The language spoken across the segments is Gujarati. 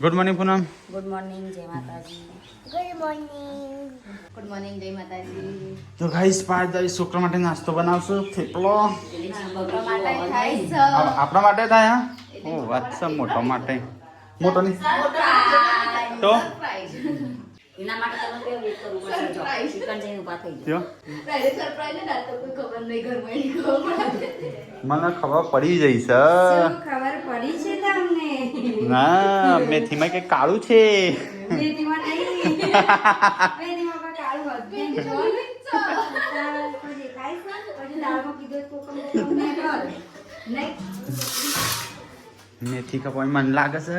ગુડ મોર્નિંગ પૂનમ. ગુડ મોર્નિંગ, જય માતાજી. Good morning. ગુડ મોર્નિંગ, જય માતાજી. તો ગાઈસ પાછળ છોકરા માટે નાસ્તો બનાવશું. થેપલો છોકરા માટે થાય છે. આપણા માટે થાય. હા, ઓ વાત છે. મોટો માટે મોટો નહીં તો એના માટે તમે બે વેટ કરવું પડશે. જો ચિકન જઈને ઊભા થઈ કયો? જાય. સરપ્રાઈઝ ના તો કોઈ ખબર નહીં ઘરમાં એની ખબર. મને ખબર પડી જઈ છે. ખબર પડી છે તમને? ના મેથીમાં કે કાળું છે. મેથીમાં નહીં. મેથીમાં પણ કાળું હતું. જો કોઈ દેખાય છે? પછી દાળમાં કીધું કોકમ નહીં કર. નહીં. મેથી કપાઈ મને લાગે છે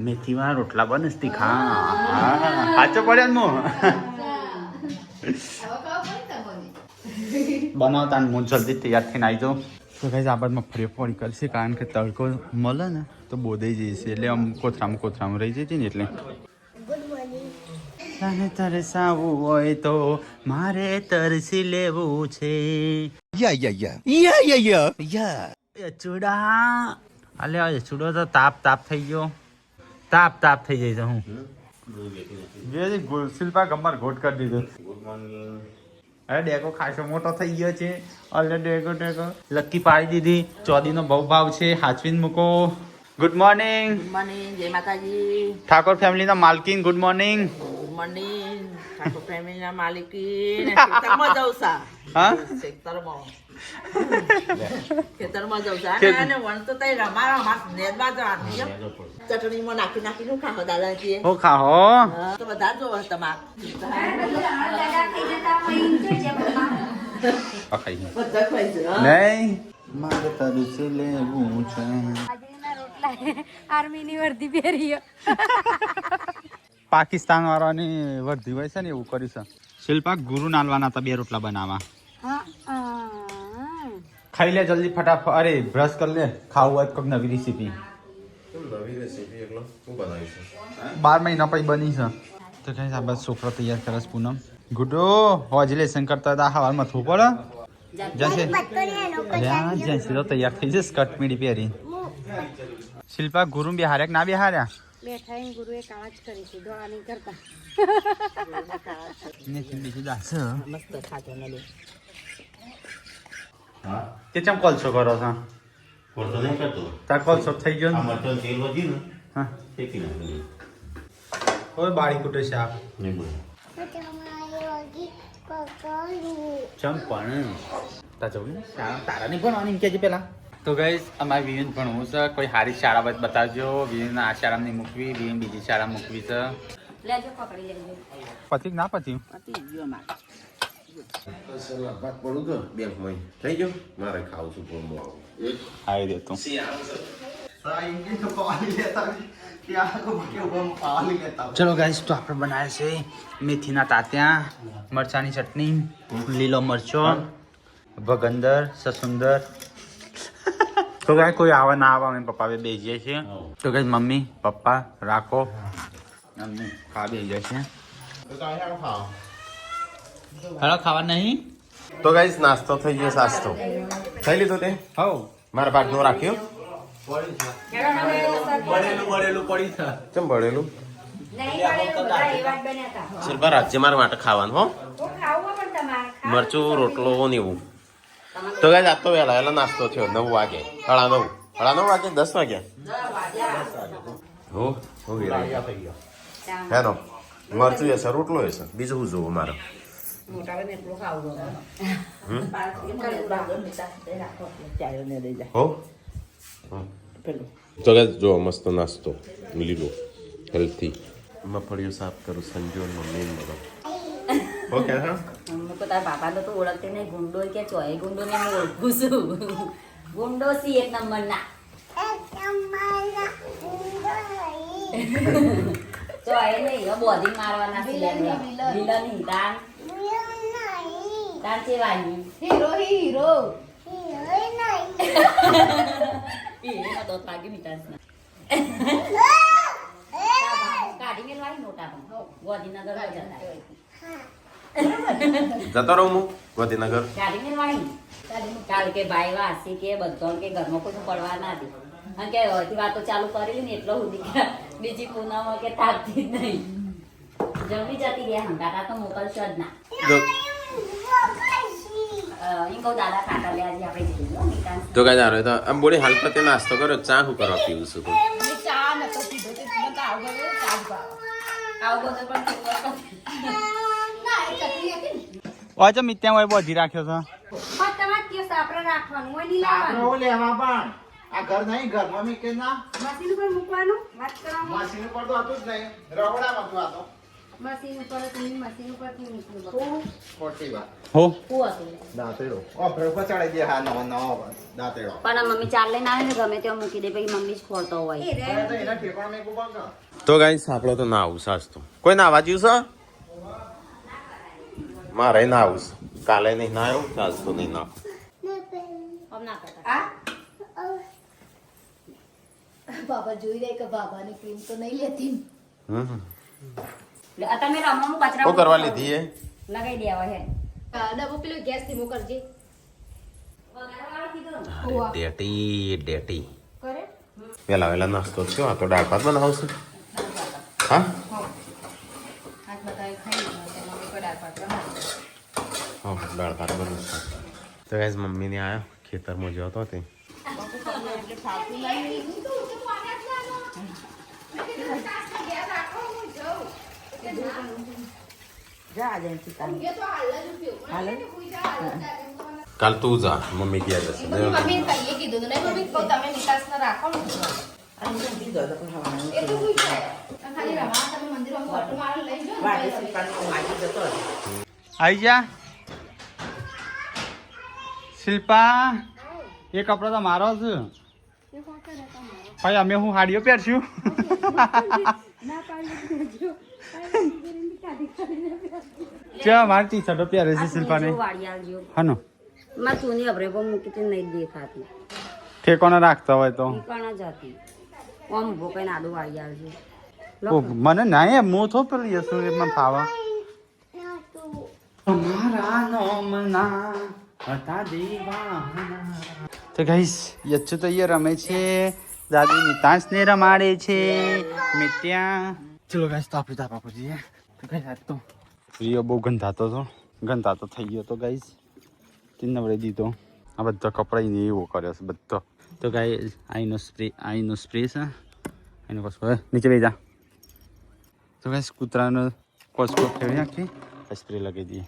મેથીમાં રોટલા બને તીખા. હા સાચો પડ્યો ને બનાવતા ને હું જલ્દી તૈયાર થઈને આવી જાઉં. તો કઈ આ બાદમાં ફરી ફરી કરશે કારણ કે તડકો મળે ને તો બોધાઈ જઈશે એટલે આમ કોથરામાં રહી જતી ને એટલે ગુડ મોર્નિંગ. તને તરસાવું હોય તો મારે તરસી લેવું છે. ચૂડા અલે ચૂડો તો તાપ થઈ ગયો. તાપ થઈ જાય છે. હું શિલ્પા ગમર ઘોટ કરી દીધો. Good morning. અરે ડેકો ખાસો મોટો થઈ ગયો છે. અલે ડેકો લક્કી પાડી દીધી. ચોદીનો બહુ ભાવ છે. હાચવીને મૂકો. Good morning. ગુડ મોર્નિંગ, જય માતાજી. ઠાકોર ફેમિલીના માલકીન good morning. Good morning, Thakor ફેમિલીના માલિકી. ખેતરમાં જાઉં સા. હા ખેતરમાં જાઉં સા. અને વણ તો તઈ રમા નેદમાં જવાનું. ચટણીમાં નાખી નું ખાઓ દાદાજી. હો ખાહો. તો બધા જોવો તમાર. બધા ખાઈ છે. નહીં મારે તરસી લેવું છે. આર્મીની વર્દી પહેરી. પાકિસ્તાન વાળાની વર્ધી હોય છે ને એવું કર્યું છે. શિલ્પા ગુરુ નાલવાના હતા 2 રોટલા બનાવવા. ખાઈ લે જલ્દી ફટાફટ. અરે બ્રશ કર લે. ખાવું હોય તો નવી રેસીપી. નવી રેસીપી એટલે શું બનાવીશું? 12 મહિના પછી બની છે. તો કઈ આ બસ છોકરો તૈયાર કરે છે પૂનમ. ગુડો હોજ લેસન કરતા હતા હવારમાં થવું પડે. જશે જશે તો તૈયાર થઈ જશે સ્કર્ટ મીડી પહેરી. શિલ્પા ગુરુ બિહાર્યા કે ના બિહાર્યા? બેઠા એમ ગુરુએ કાળા જ કરી છે, દોડા નહીં કરતા. બીજું દાસ મસ્ત ખાતો ને લે. હા, તે ચમ કોલસો કરો છો? કોળસો નહીં કરતો. તાર કોલસો થઈ ગયો આ ને? મરચાં તેલ વધી ને હા શેકી નાખેલું. કોઈ બાળી કુટે છે આપ નહીં બોલ. ચમ પણ તા જવું તારા નહીં ભણવાની કે પેલા. તો ગઈસ અમારે વિવિન ભણવું છે. કોઈ સારી શાળા બતાવજો. વિવિન આ શાળામાં નહીં મૂકવી, વિવિન બીજી શાળા મૂકવી છે. લેજો પકડી લેજો. પતિ ના પતિ પતી ગયો મારે. વાત પડું તો બેંકમાં થઈ ગયો. મારે ખાવું છું ફોનમાં. આવી દે તું. ચલો ગાઈસ તો આપણે બનાવે છે મેથીના તાત્યા, મરચાની ચટણી, લીલો મરચો, ભગંદર, સસુંદર. તો ગાય કોઈ આવા ના આવા અમે પપ્પા બે જઈએ છીએ. તો ગાય મમ્મી પપ્પા રાખો અમને ખા બે જાય છે. હેલો ખાવા નહીં. તો ગાઈસ નાસ્તો થઈ ગયો. નાસ્તો થઈ લીધો તે? હો મારા ભાગનો રાખ્યો. બળેલું પડી છે. કેમ બળેલું? નહીં પડે બધા એવા જ બન્યા હતા. શિલ્પા રાજ્ય મારા માટે ખાવાનું હો. તો ખાવું પણ તમારે. મરચું રોટલો ને એવું. તો ગાઈસ આ તો વહેલા નાસ્તો થયો 9 વાગે. 9:30 વાગે 10 વાગ્યા. હો હેનો મરચું હશે રોટલો હશે બીજું શું જોવું મારે? મોટા બેન એટલું ખાવું હો તો ગાઈસ જો મસ્ત નાસ્તો લીલો હેલ્થી. મફળીઓ સાફ કરું સંજુ મમ્મી બધા. ઓકે હા હું તો તારા બાપા તો ઓળખતી નહીં. ગુંડો કે ચોય ગુંડો ને હું ઓળખું છું. ગુંડો સી 1 નંબરના. ચોય નહીં બોધી મારવાના છે. વિલન તાન તાન ચેવાની હીરો એમાં તો પાગી મીઠાસના કાઢી મેલવાની નોટા પણ ગોધીનગર જતો રહું હું ગાંધીનગર. કાઢી મેલવાની કાલ કે ભાઈ વાસી કે બધો કે ઘરમાં કોઈ પડવા ના દે. અને કે હવેથી વાતો ચાલુ કરેલી ને એટલો સુધી બીજી પૂનમ કે તારતી જ નહીં જલ્દી જતી રહ્યા હંગાતા તો મોકલશો જ ના એમ કહું દાદા કાકા લે આજે આપણે જઈએ હો નિકાલ તો કઈ જારો તો આમ બોડી હાલ પતે નાસ્તો કર્યો ચા હું કરવા પીવું છું તું ચા નતો પીધો તે મને તો આવું ગયો ચા જ ભાવ આવું બધું પણ પીવો ના એ ચટણી હતી ને ઓય ચમ ત્યાં હોય બોધી રાખ્યો છે હા તમારે કેસ આપણે રાખવાનું હોય નહીં લાવવાનું આપણે લેવા પણ આ ઘર નહીં ઘરમાં મેં કે ના મશીન ઉપર મૂકવાનું વાત કરવાનું મશીન ઉપર તો હતું જ નહીં રવડામાં હતું આ તો મશીન ઉપર મશીન ઉપરથી મૂકવું ખોટી વાત હો હું હતું દાંતેડો ઓફર ઉપર ચડાઈ દે હા નવો દાંતેડો પણ આ મમ્મી ચાલ લઈને આવે ને ગમે ત્યાં મૂકી દે પછી મમ્મી જ ખોલતો હોય એ રે તો એના ઠેકાણ મેં કુબા કા તો ગાઈસ આપણો તો ના આવું સાચતું કોઈ ના આવા જ્યું છે મારે ના આવું છે. કાલે નહીં ના આવ્યું ચાલતું નહીં ના આમ ના કરતા બાબા જોઈ રહે કે બાબાની ક્રીમ તો નહીં લેતી હમ લે, આ તમે રમવાનું કચરા શું કરવા લીધી એ લગાઈ દેવા હે ડબો પેલો ગેસ થી મોકલજે વગાડવાનું કીધું ને. ડેટી કરે વેલા વેલા નાસ્તો થયો આ તો દાળ ભાત બનાવશે હા હાથ બતાવી ખાઈ લીધું મમ્મી કડાર પાટ બનાવી હા દાળ ભાત બનાવશે તો ગાઈસ મમ્મીને આવ્યો ખેતરમાં જ્યો હતો તે કાલ તું જા મમ્મી ગયા જશે મમ્મી કહીએ કીધું તો નહીં મમ્મી કહું તમે નિકાસ ના રાખો ને એ તો ભૂલ જાય ખાલી રમા તમે મંદિરમાં ફોટો મારો લઈ જાઓ ને આવી જા શિલ્પા એ કપડો તો મારો છે ભાઈ અમે હું હાડીઓ પહેરશું ક્યાં મારી ટી શર્ટો પહેરે છે શિલ્પાને જો વાળી આવજો હાનો માં ચૂની અભરે પર મૂકી તે નહીં દેખાતી ઠેકોને રાખતા હોય તો પણ જ હતી આમ ઉભો કઈ આડું વાળી આવજો ઓ, મને ના એમ હું તો પેલું યસુરીમાં ફાવા અમારા નોમના હતા દેવાના તો ગાઈસ યચ્છુ તો અહીંયા રમે છે દાદી નિતાંશને રમાડે છે મેં ત્યાં ચલો ગાઈસ તો આપણે તાપા પહોંચીએ તો ગાઈસ આજ તો પ્રિયો બહુ ગંધાતો થઈ ગયો તો ગાઈસ તે નવડે દીધો આ બધા કપડાં એવો કર્યો છે બધો તો ગાઈસ આઈનો સ્પ્રે છે એનો કશું નીચે લઈ જા તો ગાઈસ કૂતરાનો કોસકો ફેરવી નાખી સ્પ્રે લગાવી દઈએ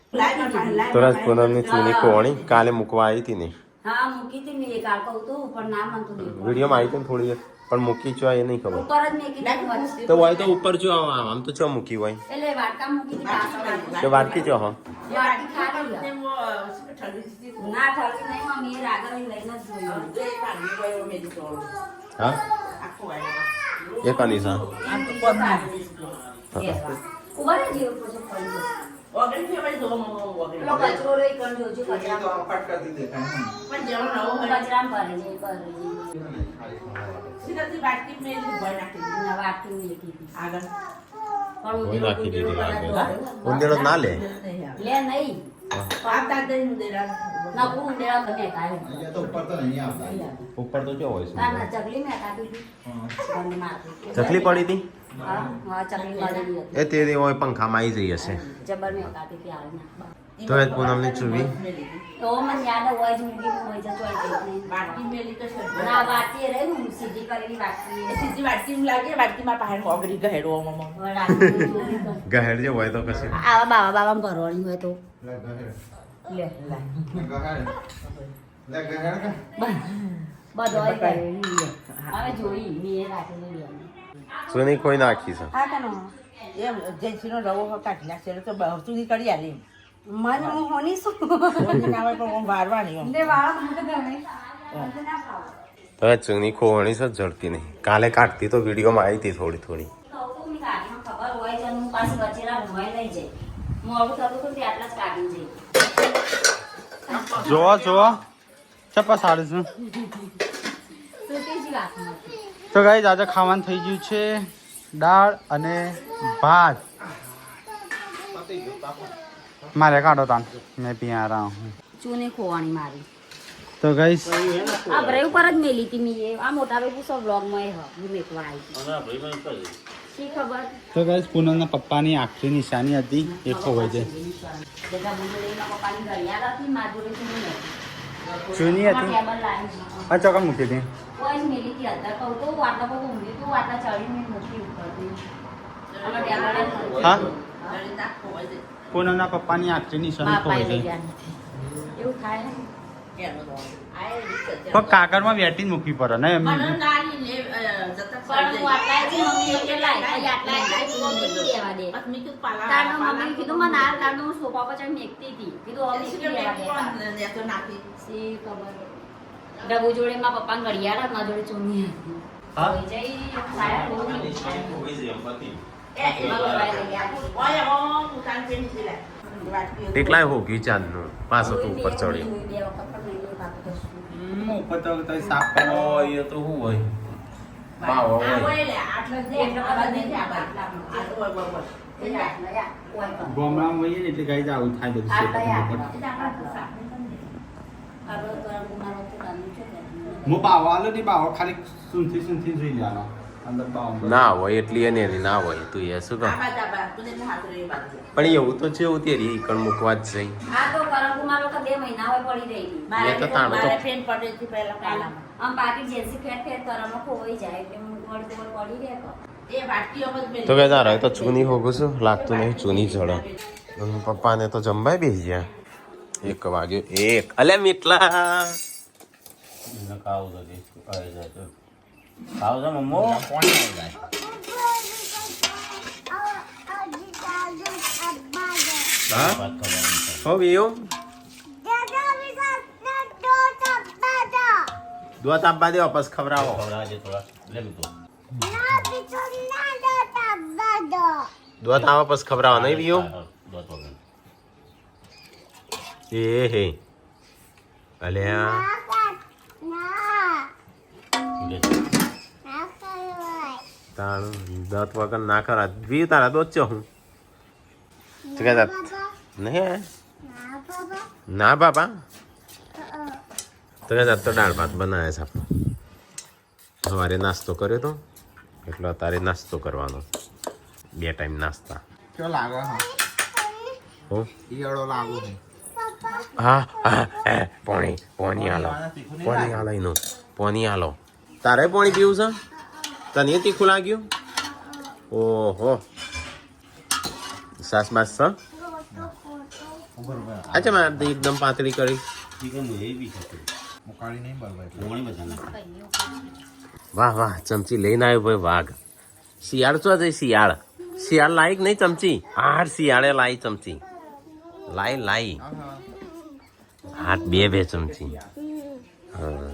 તો રાજ પૂનમની ચૂની કોણી કાલે મૂકવા આવી હતી ને હા મૂકી હતી મેં કાલ કહું તો પણ ના મનતું દેખો વિડીયોમાં આવી હતી ને થોડી પણ મૂકી છો એ નહીં ખબર ઉપર જ મેં કીધું તો હોય તો ઉપર જો આમ તો ચો મૂકી હોય એટલે વાટકા મૂકી હતી પાછળ તો વાટકી જો હા વાટકી ખાલી ના ઠરી નહીં મમ્મી એ રાગર લઈને જ જોયું હા એ કની સા ઉભા રહી જેવું પછી પડી જશે પેલો કચરો રહી કણ જોજો કચરા ફટકાતી દેખાય કચરામાં ભરે છે ના વાટકી મૂકી હતી પણ કોઈ નાખી દીધી લાગે ઉંદીરો ઉંદેડો ના લે લે નહીં ના હું ઉંદેરા બને કાઢે અહીંયા તો ઉપર તો નહીં આવતા ઉપર તો જો હોય ના ના ચકલી મેં કાઢી હતી બંને મારતી ચકલી પડી હતી હા હા ચકલી મળેલી હતી એ તે હોય પંખામાં આવી જઈ હશે જબર મેં કાઢી હતી હાલ તો એ પૂનમની ચૂવી તો મને યાદ હોય જિંદગી હોય જતો હોય બાટકી મેલી તો ના બાટકી રે હું સીધી કરેલી બાટકી સીધી વાટકી લાગે વાટકીમાં પાહે ઓગળી ગહેડો મમ્મા ગહેડ જે હોય તો કશું આવા બાવા ભરવાની હોય તો લે ગહેર લે ગહેર લે ગહેર કે બધો હવે જોઈ મેં રાખેલી લે ચૂની કોઈ નાખી છે હા કનો એમ જેસીનો રવો કાઢી નાખશે તો સુધી કરી આલી મને હું હોની શું કોની ના હોય પણ વારવાની ને વાળા મને ગમે તો એ ચૂની ખોવણી છે જડતી નહીં કાલે કાઢતી તો વિડીયોમાં આવી હતી થોડી થોડી ખબર હોય છે હું પાછી બચેલા ભમાઈ લઈ જાય મોડું થતું હતું તે આટલા જ કાઢી જાય જો ચપ્પા સારું છું તો તેજી વાત નથી તો ગાઈસ આજે ખાવાનું થઈ ગયું છે દાળ અને ભાત મારે કાઢો તાન મેં પી આ રહા હું ચૂને ખોવાની મારી તો ગાઈસ આ બ્રેવ પર જ મેલી હતી મી આ મોટા ભાઈ પૂછો વ્લોગ માં એ હ મેકવા આવી શી ખબર તો ગાઈસ પૂનમના પપ્પાની આખરી નિશાની હતી એ ખોવાઈ જાય. બધા મુંબઈના પપ્પાની ઘડિયાળ હતી માધુરી ચૂની ચૂની હતી? આ ચોકન મૂકી હતી. કોઈ જ મેલી હતી અત્યારે કહું તો વાટલા પર ઊંઘી તું વાટલા ચડીને મૂકી ઉપરથી અમે ટેબલ હા પૂનમના પપ્પાની આખરી નિશાની ખોવાઈ જાય. એવું થાય ને પણ કાગળમાં વેટી જ મૂકવી પડે ને એમ. પણ હું આટલાથી મમ્મી એટલે લાઈ આટલા મમ્મી લેવા દે તારનું મમ્મી કીધું મને આ તારનું હું સોફા પર ચડી મેકતી હતી કીધું હવે મીઠી લેવા દે શી ખબર ડબુ જોડે માં પપ્પા ઘડિયાળ જ મારા જોડે ચૂની હતી હા? હોઈ જઈ સાયા બહુ એકલાય હોગી ચાંદનું પાછો તું ઉપર ચડ્યો. ઉપર તો સાફ કરો. એ તો શું હોય બાવો હોય. ગામડામાં હોઈએ ને એટલે ગાઈસ આવું થાય બધું સેટઅપ. હું બાવો આલો ને બાવો ખાલી સુનથી જોઈ લેવાનો અંદર બાવો ના હોય એટલી એને એની ના હોય તું એ શું કર પણ એવું તો છે એવું તેરી ઈકણ મૂકવા જ જઈ આ તો કરંગુમાં લોકો 2 મહિના હોય પડી રહી હતી એ તો તાણું તો આમ પાકી જેસી ફેર કરમો ખોવાઈ જાય એટલે હું ગોળ પડી રહે તો કે તારા તો ચૂની હોગું છું લાગતું નહીં ચૂની જડો. પપ્પાને તો જમવાય બેસી ગયા 1 વાગ્યો 1 અલે મીટલા ખાવું તો ખાવ છો મમ્મો હા હો વિયો દોત આપવા દે વાપસ ખવડાવો દોત આવા પછી ખવડાવો નહીં વિયો એ હે અલ્યા તારું દાંત વગર ના ખરા વી તારા દોત છે હું તો કે દાંત નહીં ના બાપા તો કે દાંત તો દાળ ભાત બનાવે છે આપણે સવારે નાસ્તો કર્યો તો એટલે તારે નાસ્તો કરવાનો 2 ટાઈમ નાસ્તા કેવો લાગે હા હો ઈયળો લાગુ છે હા હા પોણી હાલો એનું પોણી હાલો તારે પોણી પીવું છે તને તીખું લાગ્યું ઓહો સાસ બાસ છે અચ્છા મારે એકદમ પાતળી કરી મુકાળી નહીં બરાબર વાહ વાહ ચમચી લઈને આવ્યો ભાઈ વાઘ શિયાળ ચો જઈ શિયાળ લાઈ નહીં ચમચી હાર શિયાળે લાઈ ચમચી લાઈ હાથ બે ચમચી હા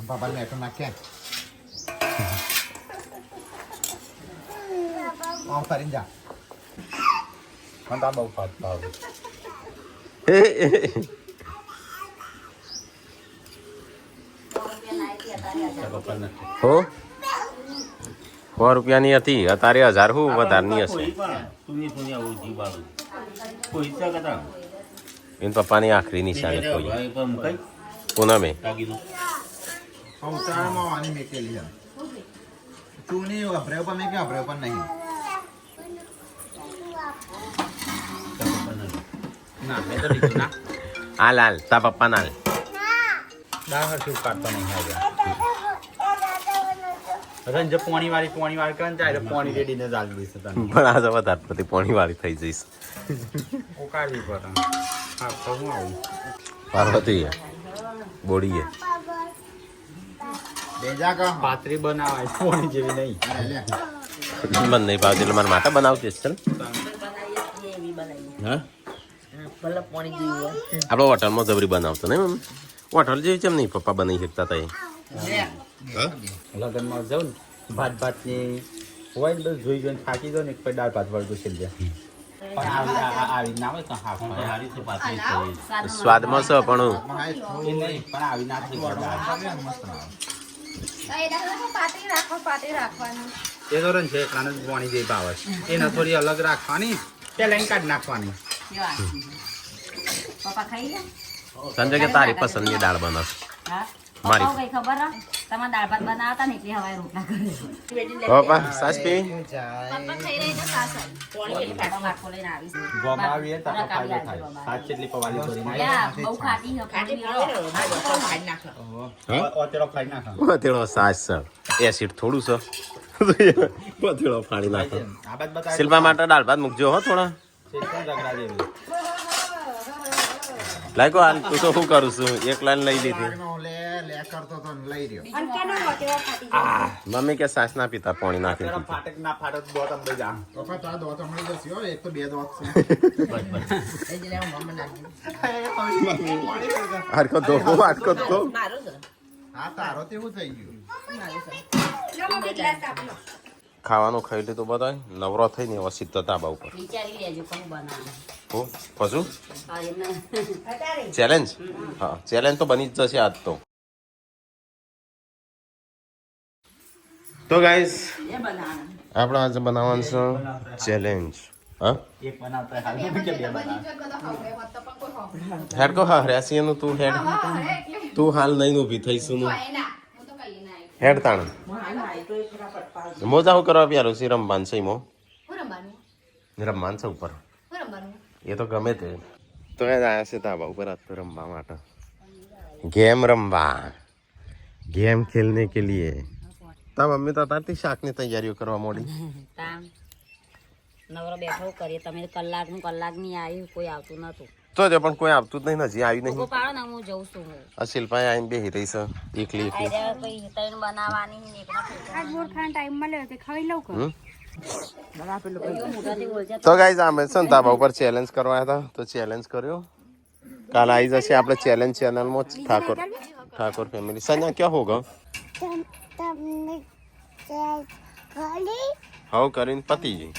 પાપા મેટો નાખ્યા ફરીને જા બહુ ફાટ ભાવ હો 100 રૂપિયાની હતી અત્યારે 1000 હું વધારની હશે એન પપ્પાની આખરી નિશાની કોઈ પૂનમે ઉત્તરાયણમાં વાની મેકેલી છે ચૂની વપરાયો પણ મેં કે વપરાયો પણ નહીં ના મેં તો લીધું ના. હાલ તા પપ્પા નાલ દાળ હરખી ઉકાળતો નહીં આવ્યા. રંજ પોણી વાળી કરે ને જાય તો પોણી રેડીને જ આલી દઈશ તને. પણ આજે વધારે પડતી પોણી વાળી થઈ જઈશ ઉકાળવી પડે. હા તો હું આવું પાર્વતી બોડીએ બેજા કા પાતરી બનાવાય પોણી જેવી નહીં. મને નહીં ભાવતી એટલે મારા માટે બનાવતી છે હા આપણે હોટલમાં જબરી બનાવતો નહીં મમ્મી હોટલ જેવી કેમ નહીં પપ્પા બનાવી શકતા હતા લગ્નમાં જાઉં ને ભાત ની હોય ને તો જોઈને થાકી જાઉં ને એક દાળ ભાત વળતું છે પણ આવી ના હોય તો હા સ્વાદમાં છે પણ એ નહીં પણ આવી ના થઈ એ તો રન છે એકલાને જ પોણી જેવી ભાવે છે એને થોડી અલગ રાખવાની પેલા એને કાઢી નાખવાની. પપ્પા ખાઈ ગયા સંજય કે તારી પસંદની દાળ બનાવ હા મારી કઈ ખબર હે? તમારે દાળ ભાત બનાવતા ને એટલે હવારે રોટલા કરે. પપ્પા સાસ પીવી પપ્પા ખાઈ રહી તો સાસન. માટકો લઈને આવીશ. ગોમાવીએ તો બરાબર, ફાયદો કાઢી થાય. આવજો સાત જેટલી પવાલી કરી નાખી. યા, બહુ ખાટી છે, ખાટી ખાટી ખાવે ને, મારે તો ખાઈ નાખે. ઓતેડો ખાઈ નાખો. તેનો સાસ છે એસિડ થોડું છે પતેડો ફાડી નાખો આ બાદ બતાવી. શિલ્પા માટે દાળ ભાત મૂકજો હો થોડા શેકણ રગડા જેવી. લાગ્યો હાલ તું તો શું કરું છું એક લાઈન લઈ લીધી લે કરતો તો ને લઈ રહ્યો. અને કેનો રોટેવા ખાટી છે? મમ્મી કે સાસ ના પીતા પાણી નાખી ઓતેડો દીધું. ફાટક ના ફાટક દો તમે જા. પપ્પા તારા દોત મળી જશે હો, એક તો બે દોત છે. એ જ લેવું મમ્મી નાખી. હારકો ધોકો હારકો ધો મારું છે. હા તારો તેવું થઈ ગયું. મારું છે. લો મમ્મી ગ્લાસ આપી લો. ખાવાનું ખાઈ લીધું બધા નવરો થઈ ને વસીત તો ધાબા ઉપર વિચારી લેજો કોણ બનાવે. હું પછી હા, એમને અત્યારે ચેલેન્જ હા ચેલેન્જ તો બની જ જશે આજ તો ગાઈસ એ બનાવવાનું. આપણે આજે બનાવવાનું છે ચેલેન્જ હા એક બનાવતા હાલ કે બે બની બનાવ. જો કદા ખાવ હોત તો પણ કોઈ ખાવ. હેડ કો હા રેસી એનું તું હેડ હા એટલે તું હાલ નહીં ઊભી થઈશું નું કોઈ ના હું તો કઈ ના આવી. હેડ તાણ હા, એ તો એ ફટાફટ પાડે. મોજા હું કરવા પ્યારો સી રમવાન છે મો હું રમવાનું રમવાન છે ઉપર હું રમવાનું એ તો ગમે તે તો એ આયા છે ધાબા ઉપર આજ તો રમવા માટે ગેમ રમવા ગેમ ખેલને કે લીએ તા મમ્મી તો તારથી શાકની તૈયારીઓ કરવા મોડી કામ નવરો બેઠો કરીએ તમે કલાક ની આવી કોઈ આવતું નતું. તો જ પણ કોઈ આવતું જ નહીં હજી આવી ભૂકો નહીં પાડો ને હું જઉં છું હું. આ શિલ્પાએ આવીને બેહી રહી છે એકલી એકલી આયરા કઈ તૈન બનાવવાની ને એકના હમ? ફોટો મોટાથી બોલજે. તો ગાઈઝ અમે છે ને ધાબા ઉપર ચેલેન્જ કરવા હતા તો ચેલેન્જ કર્યો કાલ આવી જશે આપણે ચેલેન્જ ચેનલમાં ઠાકોર ફેમિલી સન્યા ક્યાં હોગા હાઉ કરીને પતિજી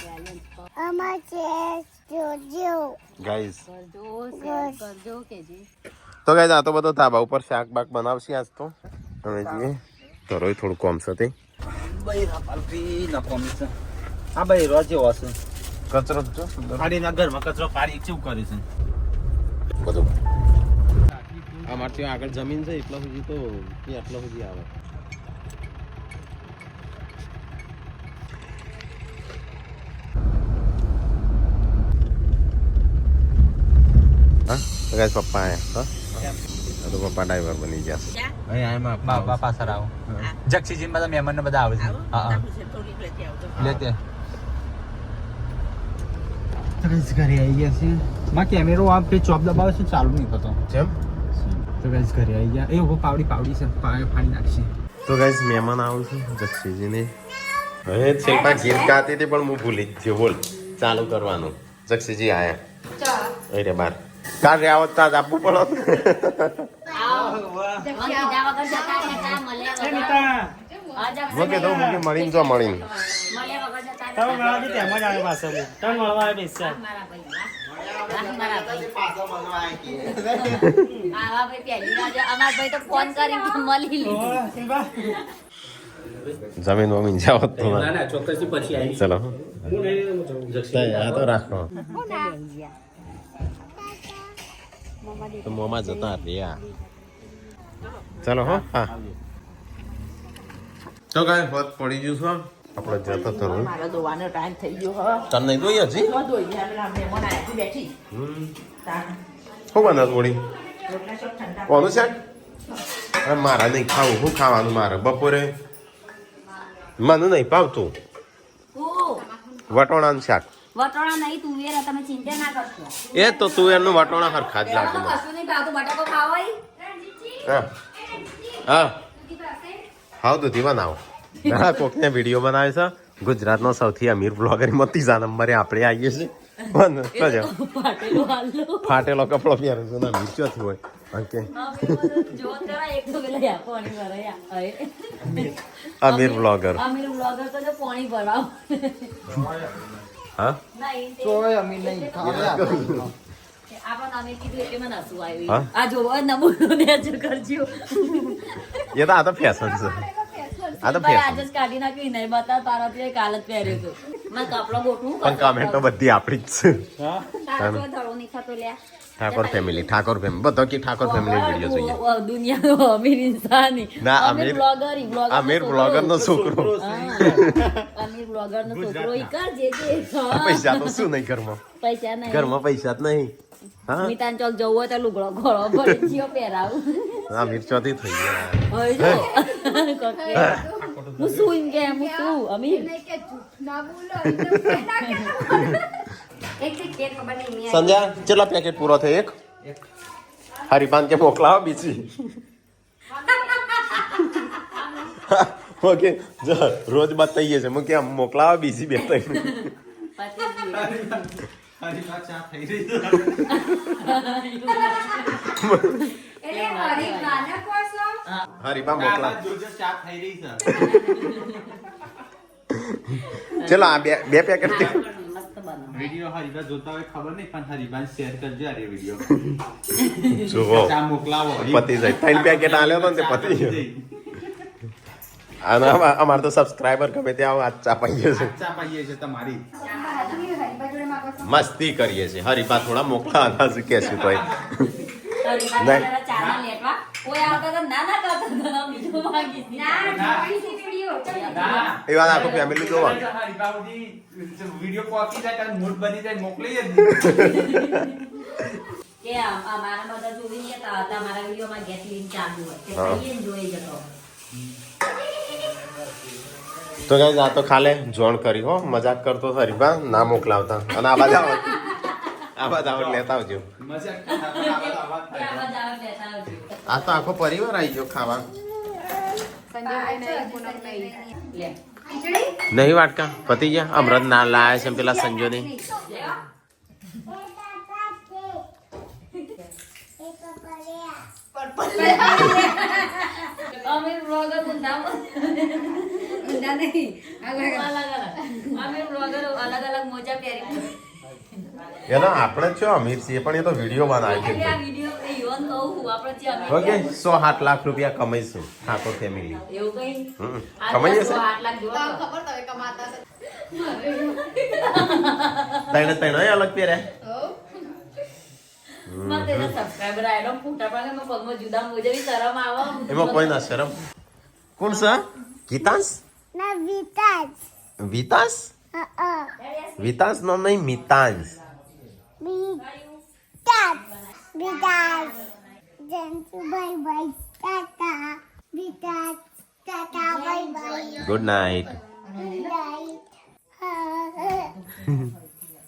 ગાઈઝ કરજો કેજી. તો ગાઈઝ આ તો બધો ધાબા ઉપર શાક બાક બનાવશે આજ તો તમે જઈએ તરોય થોડું કોમ છે તે બૈરા પાલતી ન કોમી છે. આ બૈરો જેવો છે. કચરો જો સુંદર પાડીના ઘરમાં કચરો પાડી કેવું કરે છે. બધું અમારે ત્યાં આગળ જમીન છે એટલા સુધી તો આટલા સુધી આવે હા તો ગાઈસ પપ્પા આયા હા તો પપ્પા ડ્રાઈવર બની ગયા છે અહીંયા એમાં બાપા પાછળ આવો. જક્ષીજી બધા મહેમાન બધા આવે છે. આવો, હા હા તાપી છે, થોડીક લેતી આવજો. લેતે. તો ગાઈસ ઘરે આવી ગયા છે. માં કેમેરો આ પે ચોપ દબાવે છે ચાલુ નહીં થતો. જેમ તો ગાઈસ ઘરે આવી ગયા. એ ઉભો પાવડી છે ફાડી નાખશે. તો ગાઈસ મહેમાન આવું છું જક્ષીજીને હવે શિલ્પા ગીત ગાતી હતી પણ હું ભૂલી જ ગયો બોલ ચાલુ કરવાનું જક્ષીજી આયા અરે બાર કાલ રે આવત તાજ આપવું પડો મને કીધા વગર જતા રહેતા, મળ્યા વગર. હા, જક્ષી મૂકી દઉં મૂકી મળીને જો મળીને મળ્યા વગર જતા તમે રહેતા. મારા તેમ જ આવે પાછો તમે મળવા આવે બેસા મારા ભાઈ, મારા ભાઈ. પાછો મળવા આવી ગઈ. આવા ભાઈ પહેલી વાર અમાર ભાઈ તો ફોન કરીને મળી લીધું. જમીન વમીન જાવ તો ચોક્કસથી પછી આવી ચલો આ તો રાખો તો મોમાં જતા રહ્યા ચલો હો હા તો કાંઈ હોત પડી ગયું છું આપણે જતો તો રહું મારો દોવાનો ટાઈમ થઈ ગયો હવે. તને નહીં દોઈ હજી તો દોઈ ગયા, પેલા મહેમાન આયા છે, બેઠી. તાણ. શું બનાવ વળી રોટલા સબ ઠંડા. કોનું છે અરે મારા નહીં ખાવું શું ખાવાનું મારે બપોરે મને નહીં પાવતું હું વટોણાનું શાક વટોણા નહીં તુવેર તમે ચિંતા ના કરશો. એ તો તું એમનું વટોણા હરખા જ લાગે એમાં તો કશું નહીં ભાવતું, બટાકો ખાવો હોય? હા હા હાવ દૂધી બનાવો ઘણા કોકને વિડીયો બનાવે છે ગુજરાતનો સૌથી અમીર બ્લોગર ત્રીજા નંબરે આપણે આવીએ છીએ પણ કજો ફાટેલું હાલું. ફાટેલો કપડો પહેરે છે ને અમીર ચોથી હોય ઓકે જો જરા એક તો પેલા યા પાણી ભરાય હવે. અમીર બ્લોગર અમીર બ્લોગર તો જો પાણી ભરાવ. હા નહીં તે- તોય અમે નહીં ખાવા. આપણને અમે કીધું એટલે મને હસવું આવ્યું. હા? આ જોવો નમૂનો નેચર કરજો. એ તો આ તો ફેશન છે આ તો ભાઈ આજે ફેશન જ કાઢી નાખ્યું નહીં બતા તારાથી કાલ જ પહેર્યું હતું મારે કપડો ગોઠવું પણ કમેન્ટો બધી આપણી જ છે તારો ધડો નહીં ખાતો લ્યા ઠાકોર ફેમિલી બધો કે ઠાકોર ફેમિલી વિડીયો જોઈએ દુનિયાનો અમીર ઇન્સાની ના, અમીર બ્લોગર આમિર બ્લોગર નો છોકરો અમીર બ્લોગર નો છોકરો ઈ કર જે પૈસા તો શું નહીં ઘરમાં પૈસા નહીં ઘરમાં પૈસા જ નહીં હા મિતાન ચોક જવું હોય તો લુગડો ઘોડો ભરી જીઓ પહેરાવું આ મિર્ચોથી થઈ ગયા હવે જો હું શું એમ કે હું શું અમીર નહીં કે જૂઠ ના બોલો એટલે કોઈ ના કે સંજય કેટલા પેકેટ પૂરો થયો એક હરિપાન કે મોકલાવો બીજી ઓકે જો રોજ બતાવીએ છે હું કે મોકલાવો બીજી બે ત્રણ એટલે મારી નાના કોસો હરિપા મોકલા ચલો આ બે પેકેટ મસ્ત બનો વિડિયો હરિભા જોતા હોય ખબર નહીં પણ હરિભાઈ શેર કરજો આ વિડિયો જુઓ ચા મોકલાવો પતી જાય 3 પેકેટ આલ્યો તો ને તે પતી ગયો અને અમાર તો સબસ્ક્રાઇબર ગમે ત્યાં આજ ચા પાઈએ છે ચા પાઈએ છે તમારી હરિભાઈ માગો છો મસ્તી કરીએ છે હરિપા થોડા મોકલા આના કે છે તોય ચાના લેટવા કોઈ આવતા તો ના ના કરતા બીજો માંગી ના જોઈતી વિડિયો ના એ વાત આખું ફેમિલી જોવા હરિભાઈ વિડિયો કોપી થાય ત્યારે મૂડ બની જાય મોકલી જ કે અમારા બધા જોઈ ગયા હતા મારા વિડિયોમાં ગેસ લિંક ચાલુ હોય કે કઈ જોઈ જતો તો ગાઈસ આ તો ખાલે જોણ કરી હો મજાક કરતો હરિપા ના મોકલાવતા અને આ બાજુ લેતા આવજો મજાક આ તો આખો પરિવાર આવી ગયો ખાવા સંજયભાઈ નહીં પૂનમ નહીં લે ખીચડી નહીં વાટકા પતી ગયા અમૃત ના લાયા છે પેલા સંજોની અમીર બ્લોગર ઊંધા ઊંધા નહીં અલગ અમીર બ્લોગર અલગ અલગ મોજા પહેરી એનો આપણે જ છો અમીર છીએ પણ એ તો વિડીયો બનાવે છે એટલે આ વિડિયો એ યોન કહું આપણે જે અમીર ઓકે 107 લાખ રૂપિયા કમાઈશું ઠાકોર ફેમિલી એવું કઈ કમાઈએ છે 8 લાખ જોવો તો. ખબર તમે કમાતા છે તૈણે અલગ પહેર્યા માં તેના સબસ્ક્રાઇબર આયલો ફૂટા પાડે મે પગમાં જુદા મોજેવી શરમ આવે એમાં કોઈ ના શરમ કોણ છે ગીતાંશ વિતાંશ વિતાંશ નો નહીં મિતાંશ ગુડ નાઇટ